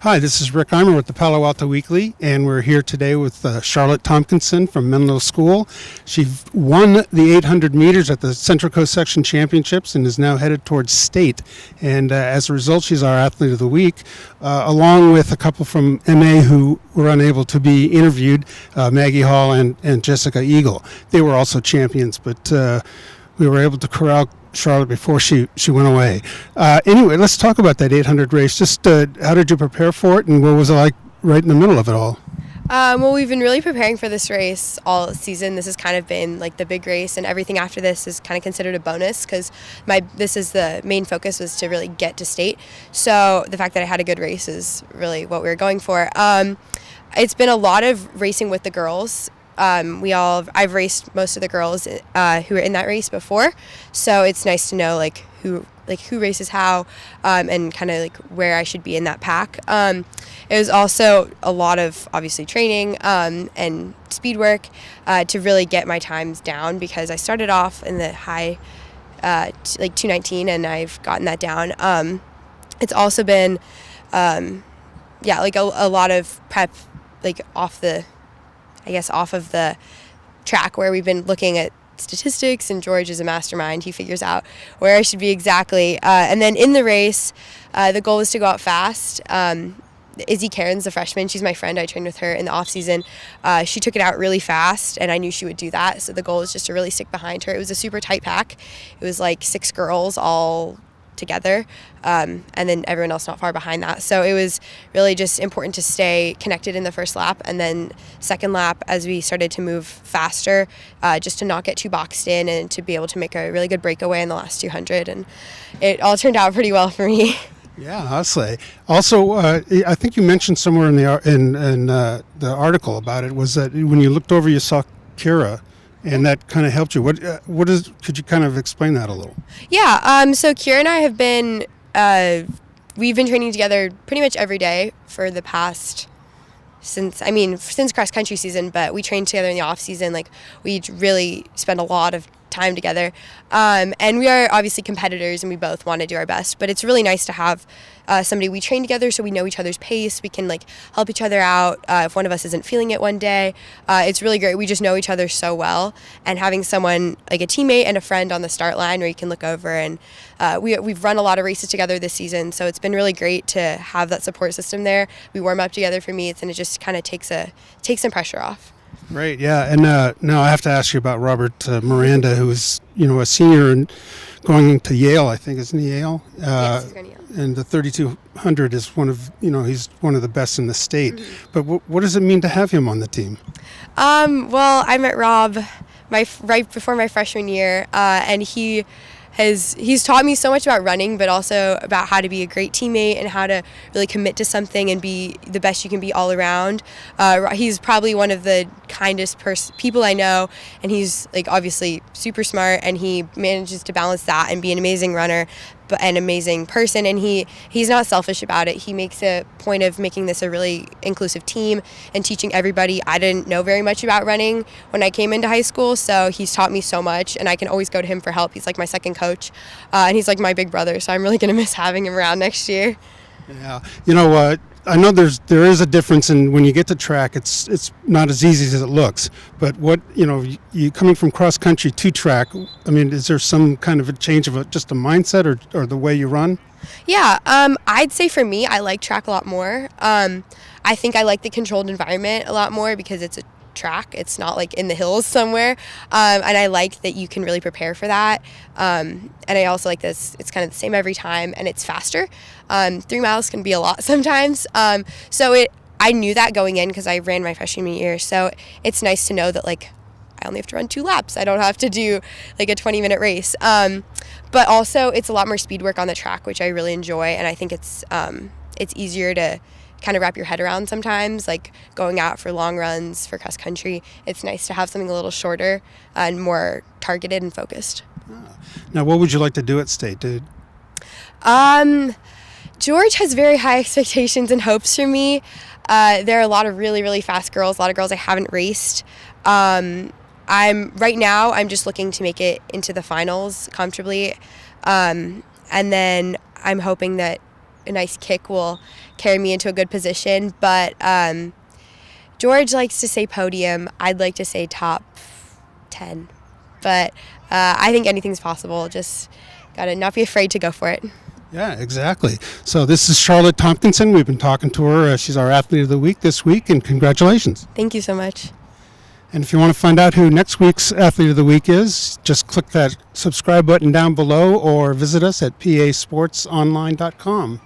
Hi, this is Rick Eymer with the Palo Alto Weekly, and we're here today with Charlotte Tomkinson from Menlo School. She won the 800 meters at the Central Coast Section Championships and is now headed towards state. And as a result, she's our Athlete of the Week, along with a couple from MA who were unable to be interviewed, Maggie Hall and Jessica Eagle. They were also champions, but we were able to corral Charlotte before she went away. Anyway, let's talk about that 800 race. Just how did you prepare for it, and what was it like right in the middle of it all? Well, we've been really preparing for this race all season. This has kind of been like the big race, and everything after this is kind of considered a bonus because this is the main focus was to really get to state. So the fact that I had a good race is really what we were going for. It's been a lot of racing with the girls. I've raced most of the girls who were in that race before, so it's nice to know who races how, and kind of where I should be in that pack. It was also a lot of obviously training and speed work to really get my times down because I started off in the high 2:19 and I've gotten that down. It's also been a lot of prep off of the track where we've been looking at statistics, and George is a mastermind. He figures out where I should be exactly. And then in the race, the goal was to go out fast. Izzy Cairns, the freshman, she's my friend. I trained with her in the off season. She took it out really fast, and I knew she would do that. So the goal was just to really stick behind her. It was a super tight pack. It was 6 girls all together, and then everyone else not far behind that. So it was really just important to stay connected in the first lap, and then second lap as we started to move faster, just to not get too boxed in and to be able to make a really good breakaway in the last 200, and it all turned out pretty well for me. Yeah, I'll say. Also, I think you mentioned somewhere in the article about it was that when you looked over, you saw Kira, and that kind of helped you. Could you kind of explain that a little? Yeah. So Kira and I have been, we've been training together pretty much every day for the past, since cross country season, but we trained together in the off season. We really spend a lot of time together. And we are obviously competitors and we both want to do our best, but it's really nice to have somebody we train together so we know each other's pace. We can help each other out if one of us isn't feeling it one day. It's really great. We just know each other so well, and having someone like a teammate and a friend on the start line where you can look over, and we've run a lot of races together this season, so it's been really great to have that support system there. We warm up together for meets, and it just kind of takes some pressure off. Right, yeah, and now I have to ask you about Robert Miranda, who is a senior and going to Yale, I think, isn't he Yale? Yes, he's going to Yale. And the 3200 is he's one of the best in the state. Mm-hmm. But what does it mean to have him on the team? Well, I met Rob right before my freshman year, and he's taught me so much about running, but also about how to be a great teammate and how to really commit to something and be the best you can be all around. He's probably one of the kindest people I know, and he's obviously super smart, and he manages to balance that and be an amazing runner, but an amazing person, and he's not selfish about it. He makes a point of making this a really inclusive team and teaching everybody. I didn't know very much about running when I came into high school, so he's taught me so much, and I can always go to him for help. He's like my second coach, and he's like my big brother, so I'm really going to miss having him around next year. Yeah, I know there is a difference in when you get to track. It's not as easy as it looks. But you coming from cross country to track, is there some kind of a change of just a mindset or the way you run? Yeah, I'd say for me, I like track a lot more. I think I like the controlled environment a lot more because it's a track. It's not in the hills somewhere, and I like that you can really prepare for that, and I also like this. It's kind of the same every time, and it's faster. 3 miles can be a lot sometimes, I knew that going in because I ran my freshman year, so it's nice to know that I only have to run 2 laps. I don't have to do a 20-minute race, but also it's a lot more speed work on the track, which I really enjoy, and I think it's easier to kind of wrap your head around sometimes, going out for long runs for cross country. It's nice to have something a little shorter and more targeted and focused. Now, what would you like to do at state, dude? George has very high expectations and hopes for me. There are a lot of really, really fast girls, a lot of girls I haven't raced. I'm just looking to make it into the finals comfortably. And then I'm hoping that a nice kick will carry me into a good position. But George likes to say podium. I'd like to say top 10. But I think anything's possible. Just got to not be afraid to go for it. Yeah, exactly. So this is Charlotte Tomkinson. We've been talking to her. She's our Athlete of the Week this week, and congratulations. Thank you so much. And if you want to find out who next week's Athlete of the Week is, just click that subscribe button down below or visit us at pasportsonline.com.